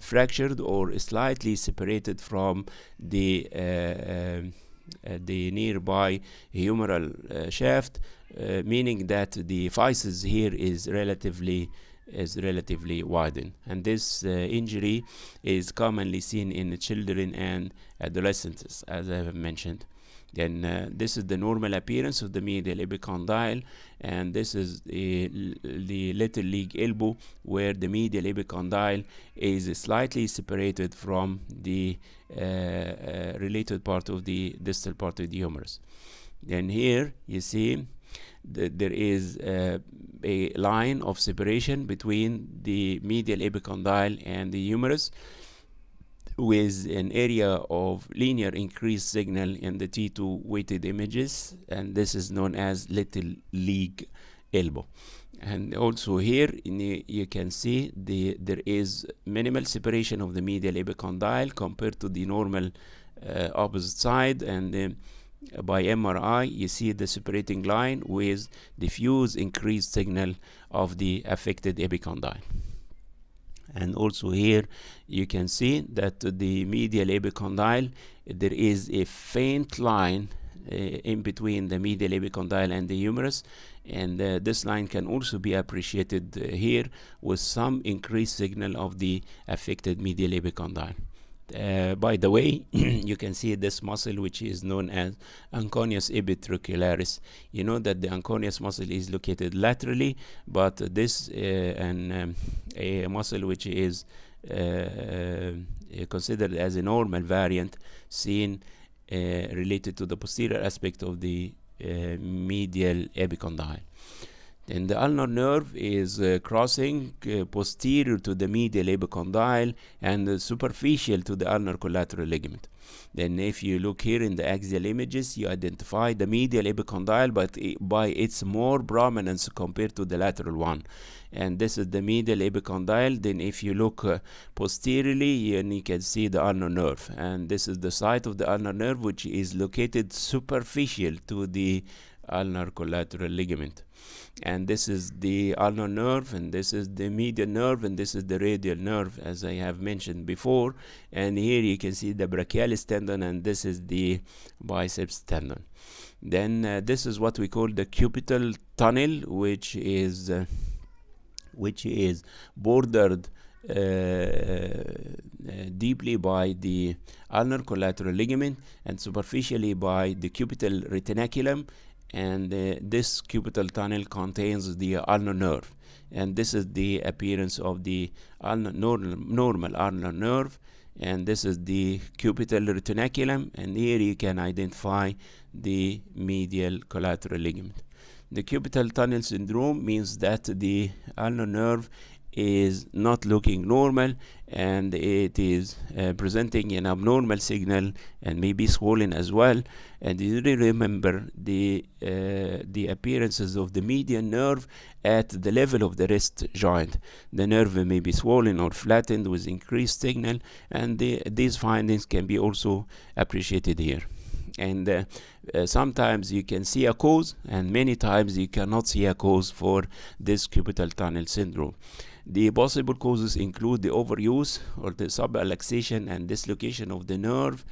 fractured or slightly separated from the nearby humeral shaft, meaning that the physis here is relatively widened, and this injury is commonly seen in children and adolescents, as I have mentioned. Then this is the normal appearance of the medial epicondyle, and this is the little league elbow, where the medial epicondyle is slightly separated from the related part of the distal part of the humerus. Then here you see that there is a line of separation between the medial epicondyle and the humerus, with an area of linear increased signal in the T2 weighted images, and this is known as little league elbow. And also here you can see there is minimal separation of the medial epicondyle compared to the normal opposite side, and by MRI you see the separating line with diffuse increased signal of the affected epicondyle. And also here you can see that the medial epicondyle, there is a faint line in between the medial epicondyle and the humerus, and this line can also be appreciated here with some increased signal of the affected medial epicondyle. By the way, you can see this muscle which is known as anconeus epitrocularis. You know that the anconeus muscle is located laterally, but this a muscle which is considered as a normal variant seen related to the posterior aspect of the medial epicondyle. Then the ulnar nerve is crossing posterior to the medial epicondyle and superficial to the ulnar collateral ligament. Then if you look here in the axial images, you identify the medial epicondyle, but by its more prominence compared to the lateral one. And this is the medial epicondyle. Then if you look posteriorly, you can see the ulnar nerve. And this is the site of the ulnar nerve, which is located superficial to the ulnar collateral ligament. And this is the ulnar nerve, and this is the medial nerve, and this is the radial nerve, as I have mentioned before. And here you can see the brachialis tendon, and this is the biceps tendon. Then this is what we call the cubital tunnel, which is bordered deeply by the ulnar collateral ligament and superficially by the cubital retinaculum. And this cubital tunnel contains the ulnar nerve, and this is the appearance of the normal ulnar nerve, and this is the cubital retinaculum, and here you can identify the medial collateral ligament. The cubital tunnel syndrome means that the ulnar nerve is not looking normal, and it is presenting an abnormal signal and maybe swollen as well. And you remember the appearances of the median nerve at the level of the wrist joint. The nerve may be swollen or flattened with increased signal, and these findings can be also appreciated here. And sometimes you can see a cause, and many times you cannot see a cause for this cubital tunnel syndrome. The possible causes include the overuse or the subluxation and dislocation of the nerve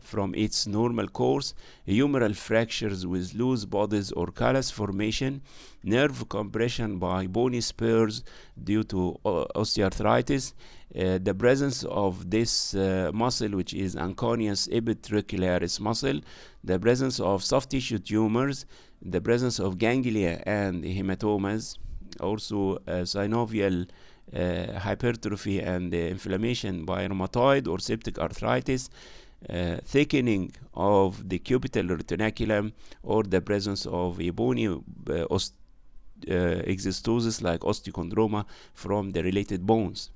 from its normal course, humeral fractures with loose bodies or callus formation, nerve compression by bony spurs due to osteoarthritis, the presence of this muscle, which is anconeus epitrocularis muscle, the presence of soft tissue tumors, the presence of ganglia and hematomas, also synovial hypertrophy and inflammation by rheumatoid or septic arthritis, thickening of the cubital retinaculum, or the presence of a bony exostosis like osteochondroma from the related bones.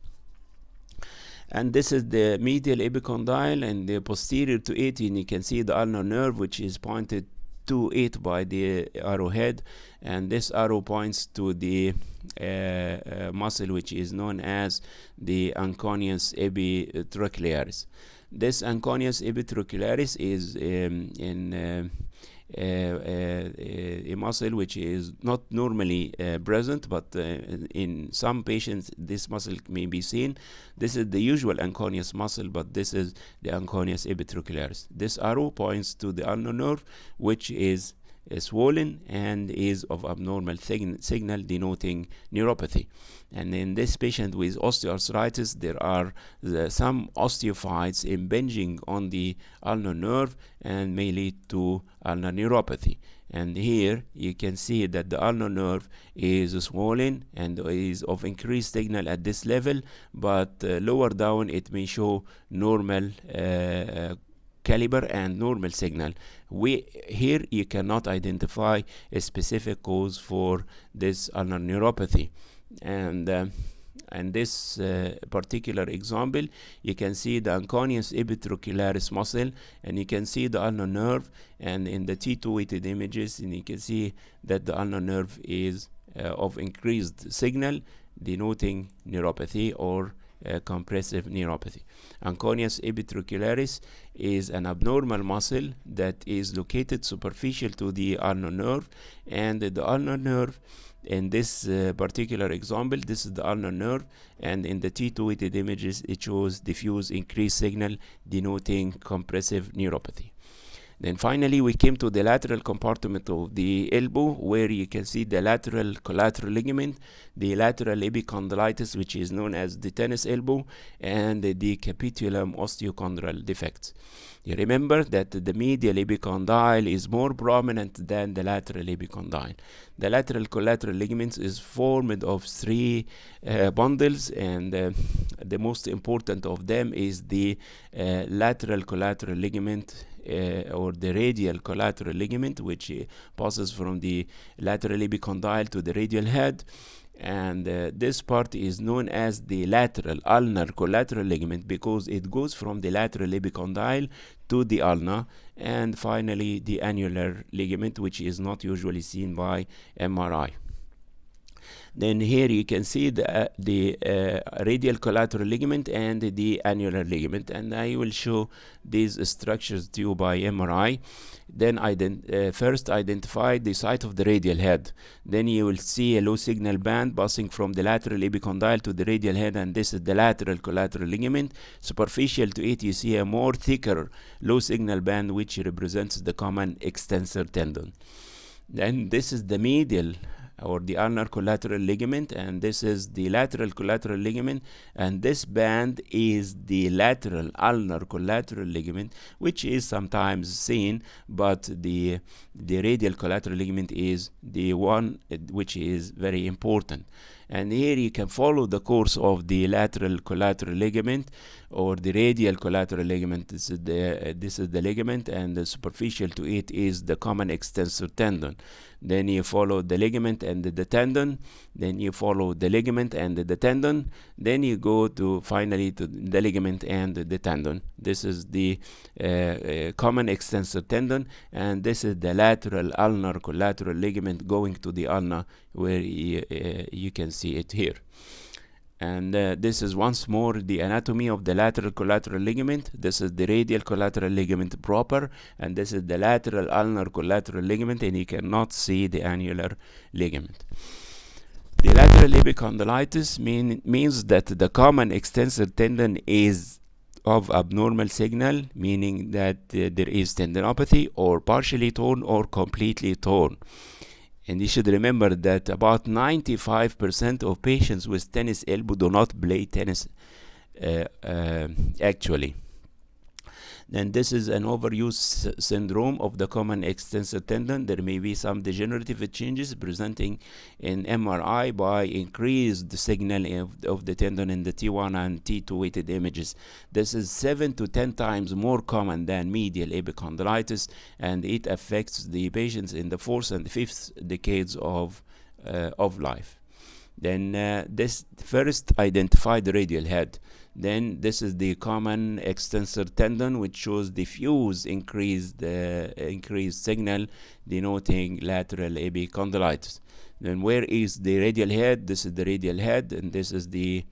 And this is the medial epicondyle, and the posterior to it, and you can see the ulnar nerve, which is pointed to it by the arrowhead, and this arrow points to the muscle which is known as the anconeus epitrocularis. This anconeus epitrocularis is a muscle which is not normally present, but in some patients this muscle may be seen. This is the usual anconeus muscle, but this is the anconeus epitrocularis. This arrow points to the ulnar nerve, which is swollen and is of abnormal signal denoting neuropathy. And in this patient with osteoarthritis, there are some osteophytes impinging on the ulnar nerve and may lead to ulnar neuropathy. And here you can see that the ulnar nerve is swollen and is of increased signal at this level, but lower down it may show normal caliber and normal signal. Here you cannot identify a specific cause for this ulnar neuropathy. And this particular example, you can see the anconeus epitrocularis muscle, and you can see the ulnar nerve, and in the T2 weighted images, and you can see that the ulnar nerve is of increased signal denoting neuropathy or compressive neuropathy. Anconeus epitrocularis is an abnormal muscle that is located superficial to the ulnar nerve, and the ulnar nerve in this particular example, this is the ulnar nerve, and in the T2 weighted images it shows diffuse increased signal denoting compressive neuropathy. Then finally we came to the lateral compartment of the elbow, where you can see the lateral collateral ligament, the lateral epicondylitis, which is known as the tennis elbow, and the capitulum osteochondral defects. You remember that the medial epicondyle is more prominent than the lateral epicondyle. The lateral collateral ligaments is formed of three bundles, and the most important of them is the lateral collateral ligament, or the radial collateral ligament, which passes from the lateral epicondyle to the radial head. And this part is known as the lateral ulnar collateral ligament, because it goes from the lateral epicondyle to the ulna. And finally the annular ligament, which is not usually seen by MRI. Then here you can see the radial collateral ligament and the annular ligament, and I will show these structures to you by MRI. Then first identify the site of the radial head. Then you will see a low signal band passing from the lateral epicondyle to the radial head, and this is the lateral collateral ligament. Superficial to it, you see a more thicker low signal band, which represents the common extensor tendon. Then this is the medial or the ulnar collateral ligament, and this is the lateral collateral ligament, and this band is the lateral ulnar collateral ligament, which is sometimes seen, but the radial collateral ligament is the one which is very important. And here you can follow the course of the lateral collateral ligament or the radial collateral ligament. This is the ligament, and the superficial to it is the common extensor tendon. Then you follow the ligament and the tendon. Then you follow the ligament and the tendon. Then you go to finally to the ligament and the tendon. This is the common extensor tendon, and this is the lateral ulnar collateral ligament going to the ulna, where you can see it here. And this is once more the anatomy of the lateral collateral ligament. This is the radial collateral ligament proper, and this is the lateral ulnar collateral ligament, and you cannot see the annular ligament. The lateral epicondylitis means that the common extensor tendon is of abnormal signal, meaning that there is tendinopathy, or partially torn or completely torn. And you should remember that about 95% of patients with tennis elbow do not play tennis actually. Then this is an overuse syndrome of the common extensor tendon. There may be some degenerative changes presenting in MRI by increased signal of the tendon in the T1 and T2 weighted images. This is 7 to 10 times more common than medial epicondylitis, and it affects the patients in the 4th and 5th decades of life. Then this first identify the radial head. Then this is the common extensor tendon, which shows diffuse increased signal denoting lateral epicondylitis. Then where is the radial head? This is the radial head, and this is the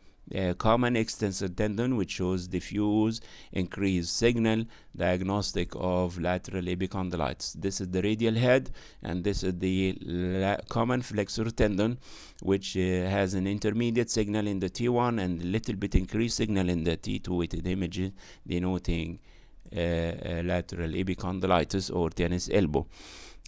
common extensor tendon, which shows diffuse increased signal diagnostic of lateral epicondylitis. This is the radial head, and this is the common flexor tendon, which has an intermediate signal in the T1 and a little bit increased signal in the T2 weighted image, denoting lateral epicondylitis or tennis elbow.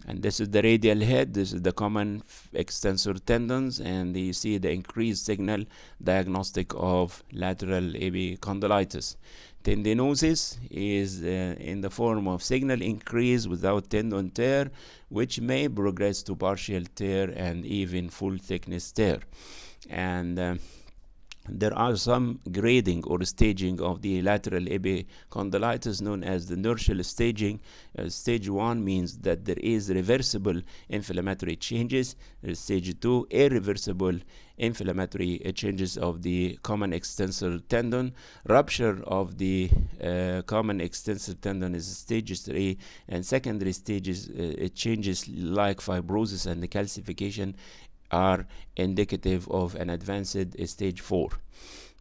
And this is the radial head. This is the common extensor tendons, and you see the increased signal diagnostic of lateral epicondylitis. Tendinosis is in the form of signal increase without tendon tear, which may progress to partial tear and even full thickness tear. And there are some grading or staging of the lateral epicondylitis known as the inertial staging. Stage 1 means that there is reversible inflammatory changes. Stage 2, irreversible inflammatory changes of the common extensor tendon. Rupture of the common extensor tendon is stage 3, and secondary stages changes like fibrosis and the calcification are indicative of an advanced stage 4.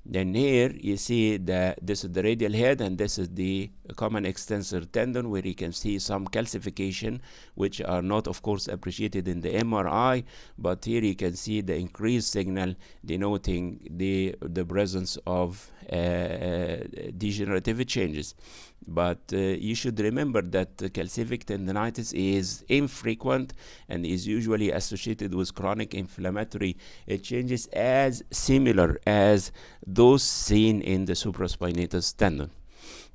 Then here you see that this is the radial head, and this is the common extensor tendon, where you can see some calcification, which are not of course appreciated in the MRI, but here you can see the increased signal denoting the presence of degenerative changes. But you should remember that calcific tendinitis is infrequent and is usually associated with chronic inflammatory changes as similar as those seen in the supraspinatus tendon.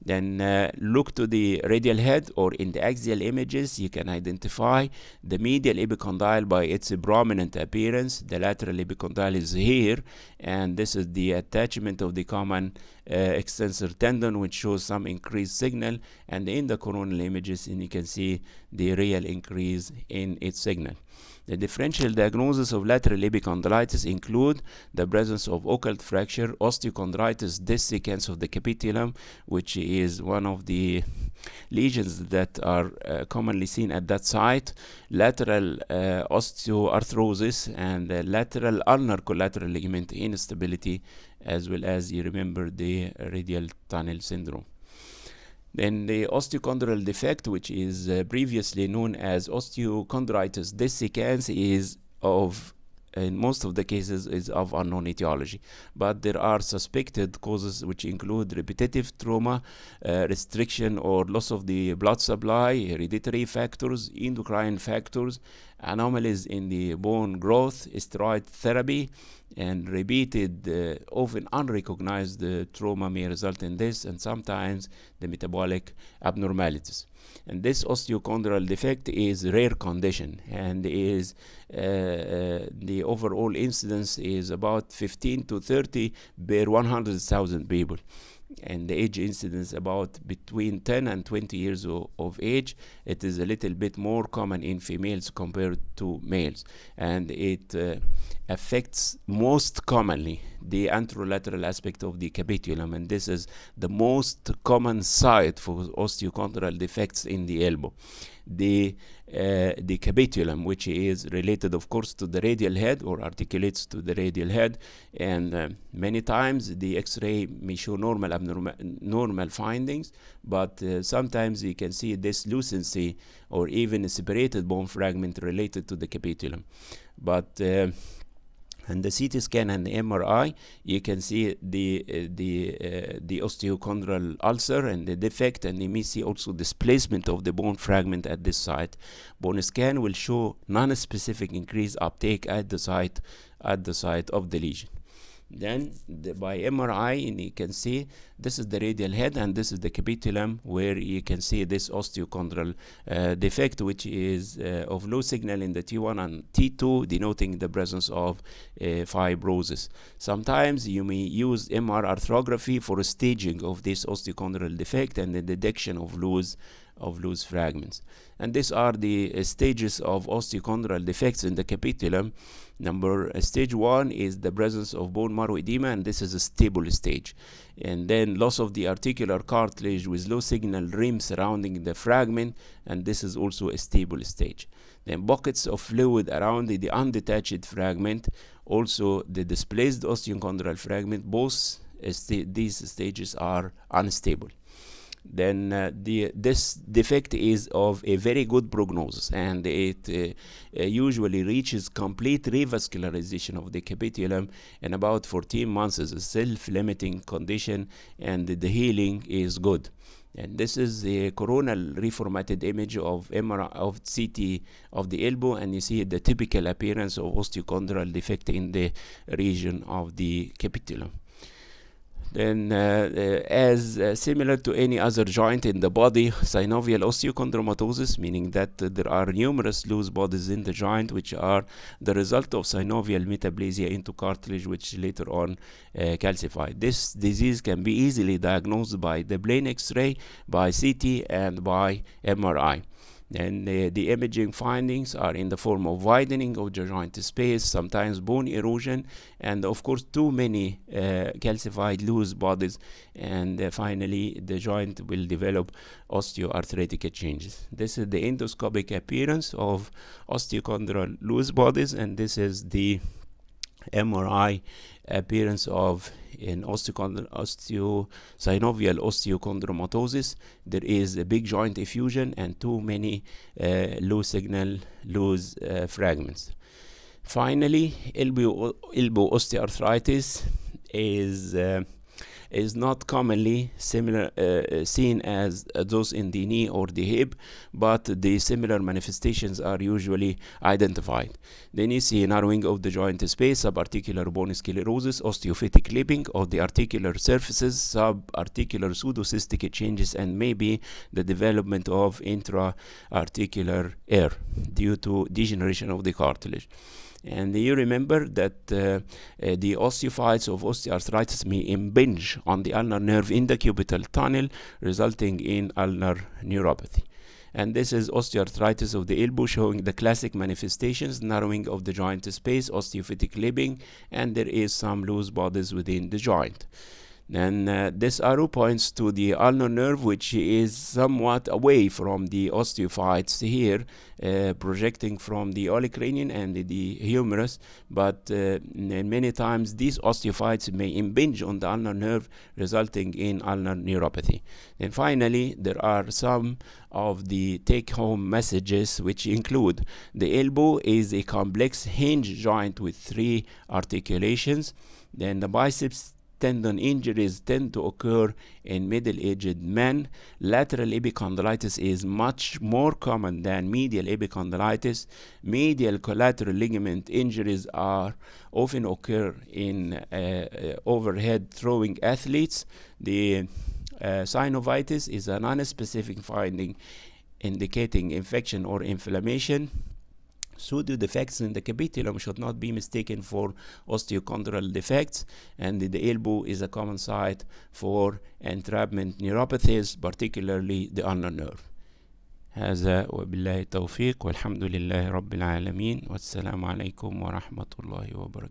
Then look to the radial head, or in the axial images you can identify the medial epicondyle by its prominent appearance. The lateral epicondyle is here, and this is the attachment of the common extensor tendon, which shows some increased signal, and in the coronal images and you can see the real increase in its signal. The differential diagnosis of lateral epicondylitis include the presence of occult fracture, osteochondritis dissecans of the capitulum, which is one of the lesions that are commonly seen at that site, lateral osteoarthrosis, and lateral ulnar collateral ligament instability, as well as, you remember, the radial tunnel syndrome. Then the osteochondral defect, which is previously known as osteochondritis dissecans, is of, in most of the cases, is of unknown etiology. But there are suspected causes, which include repetitive trauma, restriction or loss of the blood supply, hereditary factors, endocrine factors, anomalies in the bone growth, steroid therapy, and repeated, often unrecognized trauma may result in this, and sometimes the metabolic abnormalities. And this osteochondral defect is a rare condition, and is the overall incidence is about 15 to 30 per 100,000 people. And the age incidence about between 10 and 20 years of age. It is a little bit more common in females compared to males, and it affects most commonly the anterolateral aspect of the capitulum, and this is the most common site for osteochondral defects in the elbow. The capitulum, which is related, of course, to the radial head, or articulates to the radial head, and many times the X-ray may show normal findings, but sometimes you can see dislucency or even a separated bone fragment related to the capitulum. But and the CT scan and the MRI, you can see the osteochondral ulcer and the defect, and you may see also displacement of the bone fragment at this site. Bone scan will show non-specific increased uptake at the site of the lesion. Then by MRI, and you can see this is the radial head and this is the capitulum, where you can see this osteochondral defect, which is of low signal in the T1 and T2, denoting the presence of fibrosis. Sometimes you may use MR arthrography for a staging of this osteochondral defect and the detection of loose fragments. And these are the stages of osteochondral defects in the capitulum. Stage 1 is the presence of bone marrow edema, and this is a stable stage. And then loss of the articular cartilage with low signal rim surrounding the fragment, and this is also a stable stage. Then buckets of fluid around the undetached fragment, also the displaced osteochondral fragment. Both these stages are unstable. Then this defect is of a very good prognosis, and it usually reaches complete revascularization of the capitulum in about 14 months. As a self-limiting condition, and the healing is good. And this is a coronal reformatted image of MRI of CT of the elbow, and you see the typical appearance of osteochondral defect in the region of the capitulum. Then similar to any other joint in the body, synovial osteochondromatosis, meaning that there are numerous loose bodies in the joint, which are the result of synovial metaplasia into cartilage, which later on calcified. This disease can be easily diagnosed by the plain X-ray, by CT, and by MRI. And the imaging findings are in the form of widening of the joint space, sometimes bone erosion, and of course too many calcified loose bodies, and finally the joint will develop osteoarthritic changes. This is the endoscopic appearance of osteochondral loose bodies, and this is the MRI appearance of in synovial osteochondromatosis. There is a big joint effusion and too many low signal loose fragments. Finally, elbow osteoarthritis is is not commonly seen as those in the knee or the hip, but the similar manifestations are usually identified. Then you see narrowing of the joint space, subarticular bone sclerosis, osteophytic clipping of the articular surfaces, subarticular pseudocystic changes, and maybe the development of intra-articular air due to degeneration of the cartilage. And you remember that the osteophytes of osteoarthritis may impinge on the ulnar nerve in the cubital tunnel, resulting in ulnar neuropathy. And this is osteoarthritis of the elbow, showing the classic manifestations: narrowing of the joint space, osteophytic clipping, and there is some loose bodies within the joint. And this arrow points to the ulnar nerve, which is somewhat away from the osteophytes here, projecting from the olecranon and the humerus, but many times these osteophytes may impinge on the ulnar nerve, resulting in ulnar neuropathy. And finally, there are some of the take-home messages, which include: the elbow is a complex hinge joint with 3 articulations. Then the biceps tendon injuries tend to occur in middle-aged men. Lateral epicondylitis is much more common than medial epicondylitis. Medial collateral ligament injuries are often occur in overhead throwing athletes. The synovitis is a non-specific finding indicating infection or inflammation. Pseudo defects in the capitulum should not be mistaken for osteochondral defects, and the elbow is a common site for entrapment neuropathies, particularly the ulnar nerve. هذا وبالله التوفيق والحمد لله رب العالمين والسلام عليكم ورحمة الله وبركاته.